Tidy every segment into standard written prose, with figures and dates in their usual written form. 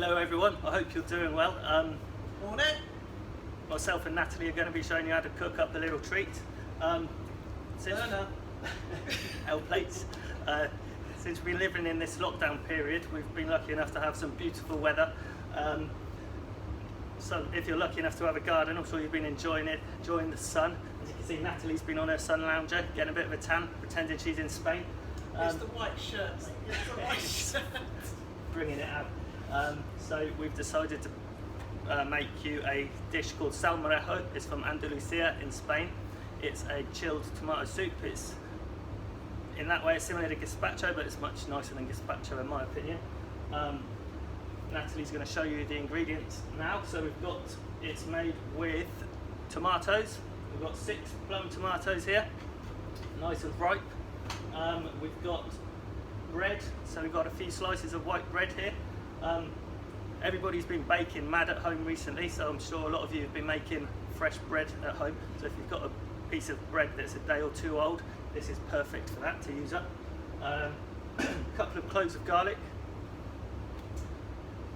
Hello everyone, I hope you're doing well. Morning. Myself and Natalie are going to be showing you how to cook up a little treat. Since L plates. Since we've been living in this lockdown period, we've been lucky enough to have some beautiful weather. So if you're lucky enough to have a garden, I'm sure you've been enjoying the sun. As you can see, Natalie's been on her sun lounger, getting a bit of a tan, pretending she's in Spain. It's the white shirt. It's the white shirt. Bringing it out. So we've decided to make you a dish called Salmorejo. It's from Andalusia in Spain. It's a chilled tomato soup. It's in that way it's similar to gazpacho, but it's much nicer than gazpacho in my opinion. Natalie's going to show you the ingredients now. So it's made with tomatoes. We've got 6 plum tomatoes here, nice and ripe. We've got bread, so we've got a few slices of white bread here. Everybody's been baking mad at home recently, so I'm sure a lot of you have been making fresh bread at home. So if you've got a piece of bread that's a day or two old, this is perfect for that to use up. A couple of cloves of garlic.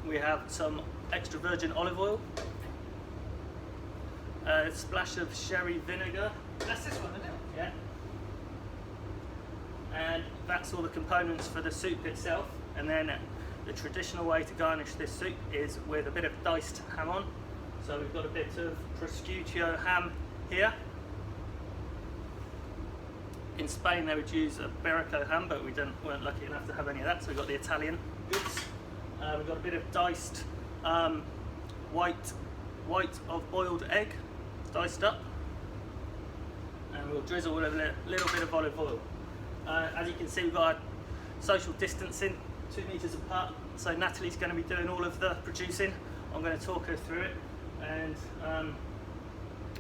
We have some extra virgin olive oil. A splash of sherry vinegar. That's this one, isn't it? Yeah. And that's all the components for the soup itself. And then the traditional way to garnish this soup is with a bit of diced ham on. So we've got a bit of prosciutto ham here. In Spain they would use a Iberico ham, but we weren't lucky enough to have any of that, so we've got the Italian goods. We've got a bit of diced white of boiled egg, diced up. And we'll drizzle with a little bit of olive oil. As you can see, we've got our social distancing 2 meters apart, so Natalie's going to be doing all of the producing. I'm going to talk her through it and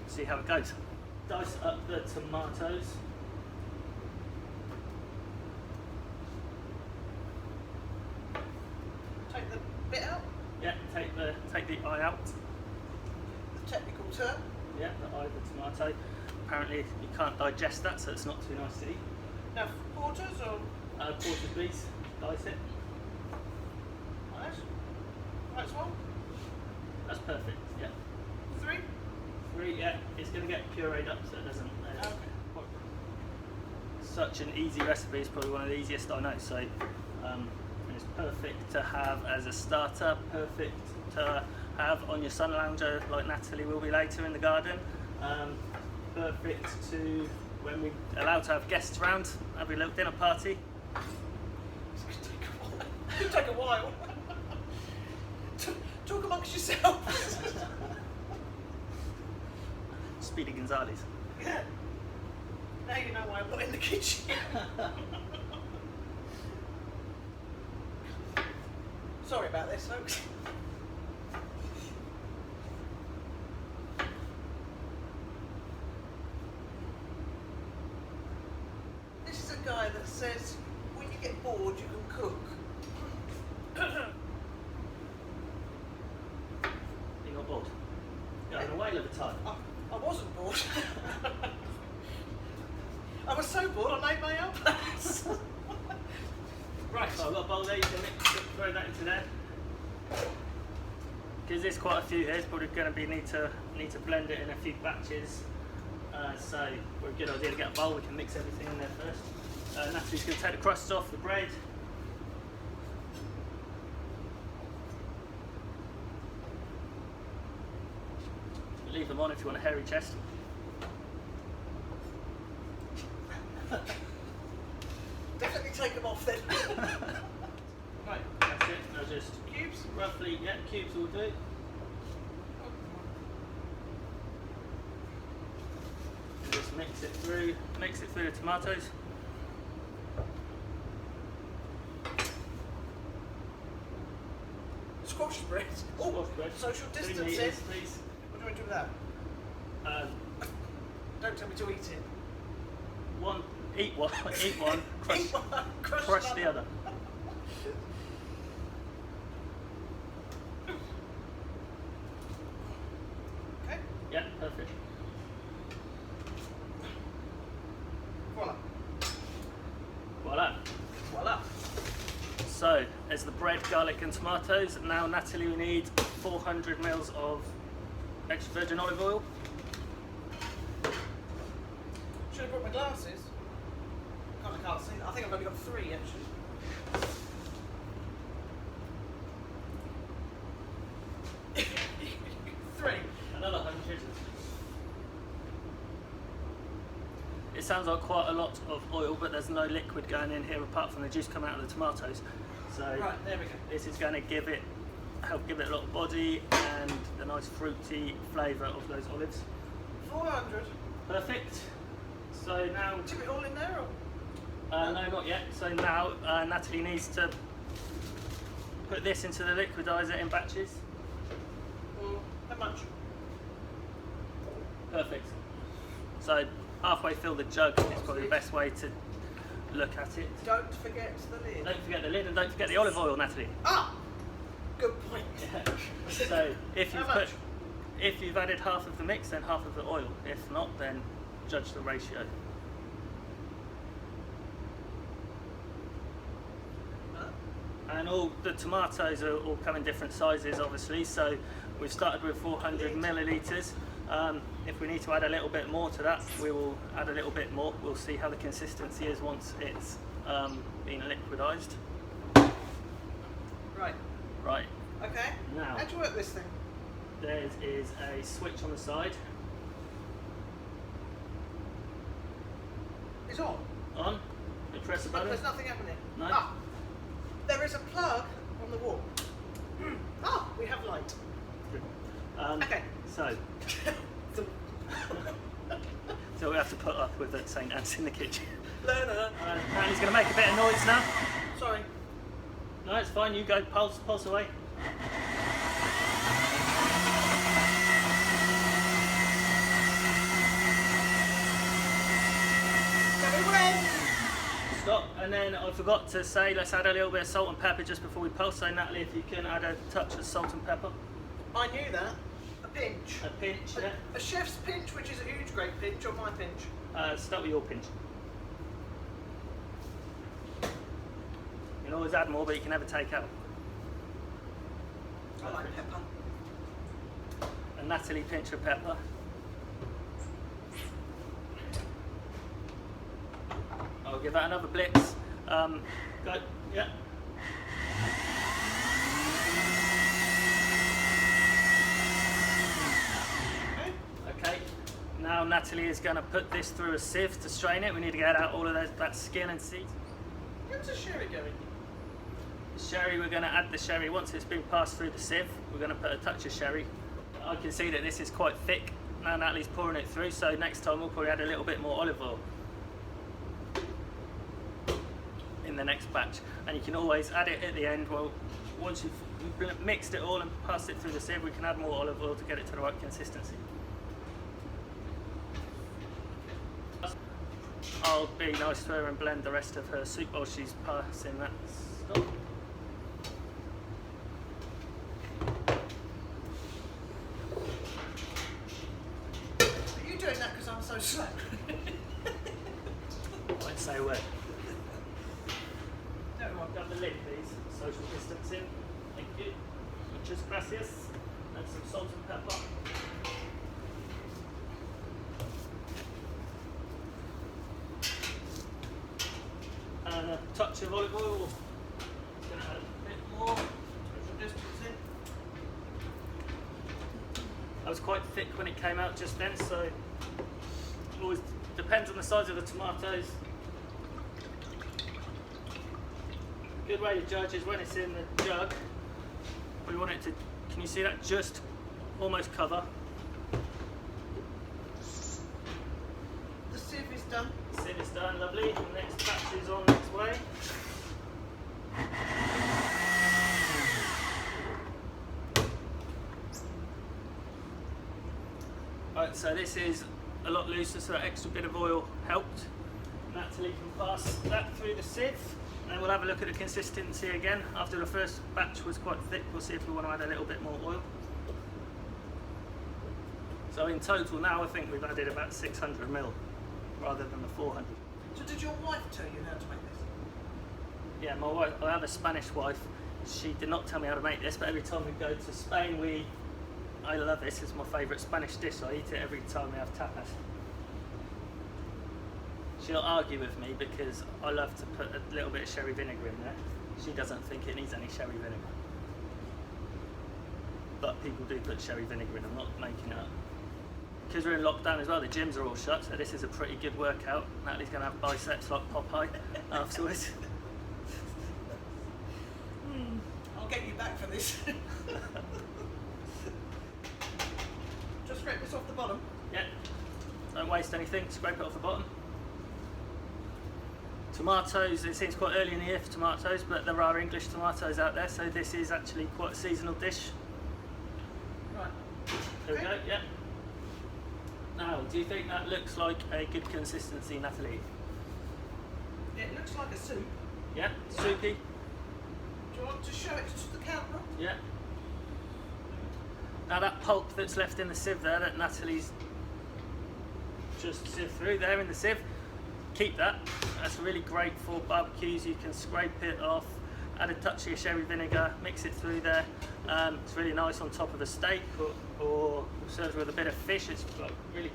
see how it goes. Dice up the tomatoes. Take the bit out. Yeah, take the eye out. The technical term. Yeah, the eye of the tomato. Apparently you can't digest that, so it's not too nice to eat. Now quarters or Quarter piece, dice it. nice. Right one. That's perfect. Yeah. 3. 3. Yeah, it's going to get pureed up, so it doesn't. Okay. Such an easy recipe. It's probably one of the easiest I know. So it's perfect to have as a starter. Perfect to have on your sun lounger, like Natalie will be later in the garden. Perfect to when we're allowed to have guests around, have a little dinner party. It could take a while. Talk amongst yourselves. Speedy Gonzales. Yeah. Now you know why I'm not in the kitchen. Sorry about this, folks. This is a guy that says when you get bored you can cook. You got bored? You're having a whale of a time. I wasn't bored. I was so bored I made my own plates. Right, so I've got a bowl there, you can throw that into there. Because there's quite a few here, it's probably going to be need to blend it in a few batches. So we're a good idea to get a bowl, we can mix everything in there first. Natalie's going to take the crusts off the bread. Leave them on if you want a hairy chest. Definitely take them off then. Right, that's it. Now just Cubes? roughly, yeah, cubes will do. And just mix it through the tomatoes. Squash bread. Oh, Squash bread. social 3 distancing. meters, please. What do you want to do with that? Don't tell me to eat it. Eat one, crush, Eat one, crush the other. Okay. Yeah, perfect. Voila. Voila. Voila. So, as the bread garlic and tomatoes. Now, Natalie, we need 400 mils of extra virgin olive oil. Should have brought my glasses. I can't see. I think I've only got 3 actually. Another 100. It sounds like quite a lot of oil, but there's no liquid going in here apart from the juice coming out of the tomatoes. So right, there we go. This is going to help give it a lot of body and the nice fruity flavour of those olives. 400. Perfect. So now, Tip it all in there, or? no, not yet. So now Natalie needs to put this into the liquidizer in batches. How much? Perfect. So halfway fill the jug is probably the best way to look at it. Don't forget the lid. Don't forget the lid and don't forget the olive oil, Natalie. Ah! Good point. So if How much? if you've added half of the mix, then half of the oil. If not, then judge the ratio. And all the tomatoes are all come in different sizes, obviously. So we've started with 400 millilitres. If we need to add a little bit more to that, we will add a little bit more. We'll see how the consistency is once it's been liquidised. Right. Right. Okay. Now, how do you work this thing? there is a switch on the side. It's on. On. You press the But button. there's nothing happening. No. Ah, there is a plug on the wall. Ah, we have light. Okay. So we have to put up with that St. Anne's in the kitchen. Learner. And he's going to make a bit of noise now. Sorry. No, it's fine. You go. Pulse away. Very well. Stop. And then I forgot to say, let's add a little bit of salt and pepper just before we pulse. So Natalie, if you can add a touch of salt and pepper. I knew that. A pinch. A pinch. Yeah. A chef's pinch, which is a huge, great pinch, or my pinch. Start with your pinch. You can always add more, but you can never take out. I like pepper. A Natalie pinch of pepper. I'll give that another blitz. Go. Yeah. Okay. Now Natalie is going to put this through a sieve to strain it. We need to get out all of that skin and seeds. When's the sherry going? Sherry, we're going to add the sherry once it's been passed through the sieve. We're going to put a touch of sherry. I can see that this is quite thick. Now Natalie's pouring it through, so next time we'll probably add a little bit more olive oil in the next batch. And you can always add it at the end. Well, once you've mixed it all and passed it through the sieve, we can add more olive oil to get it to the right consistency. I'll be nice to her and blend the rest of her soup while she's passing that stuff. Are you doing that because I'm so slow? I won't say a word. No, I've got the lid, please. Social distancing. Thank you. Muchas gracias. And some salt and pepper. And a touch of olive oil. Just going to add a bit more. Social distancing. That was quite thick when it came out just then, so it always depends on the size of the tomatoes. A good way to judge is when it's in the jug. We want it to, can you see that, just almost cover. the sieve is done. Sieve is done, lovely. The next batch is on its way. Right, so this is a lot looser, so that extra bit of oil helped. Natalie can pass that through the sieve, and we'll have a look at the consistency again. After the first batch was quite thick, we'll see if we want to add a little bit more oil. So in total now, I think we've added about 600 ml rather than the 400. So did your wife tell you how to make this? Yeah, my wife, I have a Spanish wife, she did not tell me how to make this, but every time we go to Spain, I love this. It's my favourite Spanish dish. I eat it every time we have tapas. She'll argue with me because I love to put a little bit of sherry vinegar in there. She doesn't think it needs any sherry vinegar. But people do put sherry vinegar in, I'm not making it up. Because we're in lockdown as well, the gyms are all shut, so this is a pretty good workout. Natalie's going to have biceps like Popeye afterwards. I'll get you back for this. Just scrape this off the bottom. Yeah, don't waste anything, scrape it off the bottom. Tomatoes, it seems quite early in the year for tomatoes, but there are English tomatoes out there, so this is actually quite a seasonal dish. Right. There we go, yeah. Now, do you think that looks like a good consistency, Natalie? It looks like a soup. Yeah, soupy? Do you want to show it to the camera? Yeah. Now that pulp that's left in the sieve there that Natalie's just sieved through there in the sieve, keep that. That's really great for barbecues. You can scrape it off, add a touch of your sherry vinegar, mix it through there. It's really nice on top of a steak or served with a bit of fish. It's like really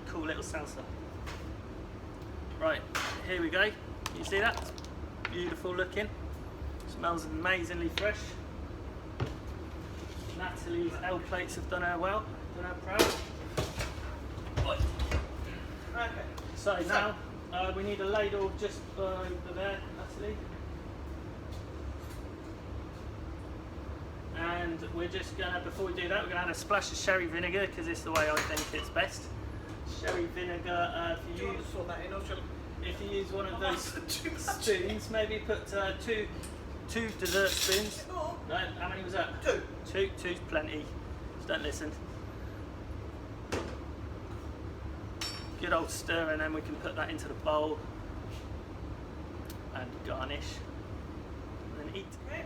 cool little salsa. Right, here we go. You see that? It's beautiful looking. Smells amazingly fresh. Natalie's L plates have done her well, done her proud. Right. Okay. So now we need a ladle just over there, Natalie. And we're just gonna, before we do that, we're gonna add a splash of sherry vinegar because it's the way I think it's best. Sherry vinegar, Do you want to sort that in or shall if you use one of those too much? spoons, maybe put two dessert spoons. Oh, No, how many was that? two. Two's plenty. Just don't listen. Good old stir, and then we can put that into the bowl and garnish and then eat. Okay.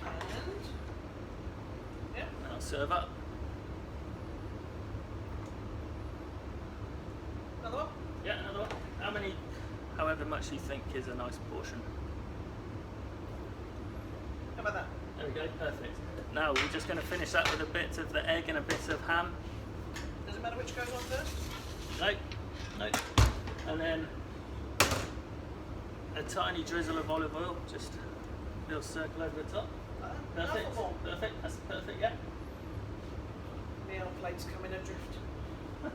And yeah. Now serve up. Another one. Yeah, another one. How many? However much you think is a nice portion. How about that? There we go, perfect. Now we're just going to finish that with a bit of the egg and a bit of ham. Does it matter which goes on first? No. And then a tiny drizzle of olive oil, just a little circle over the top. Perfect, Another one. perfect, that's perfect, yeah. The L plates coming adrift.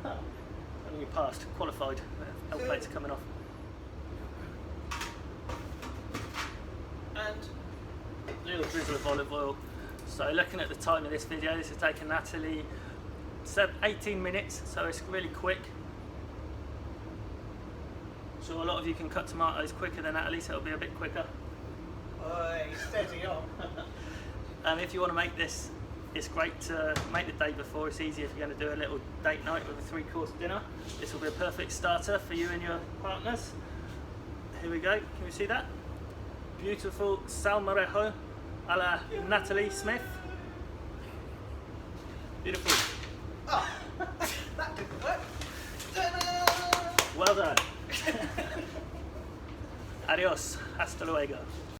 And you passed, qualified. L plates are coming off. And A little drizzle of olive oil. So looking at the time of this video, this has taken Natalie 18 minutes, so it's really quick. So a lot of you can cut tomatoes quicker than Natalie, so it'll be a bit quicker. oi, steady on. If you want to make this, it's great to make the day before. It's easy if you're going to do a little date night with a 3-course dinner. This will be a perfect starter for you and your partners. Here we go, can we see that? Beautiful Salmorejo a la Natalie Smyth. Beautiful. Oh, that didn't work. Ta-da! Well done. Adios. Hasta luego.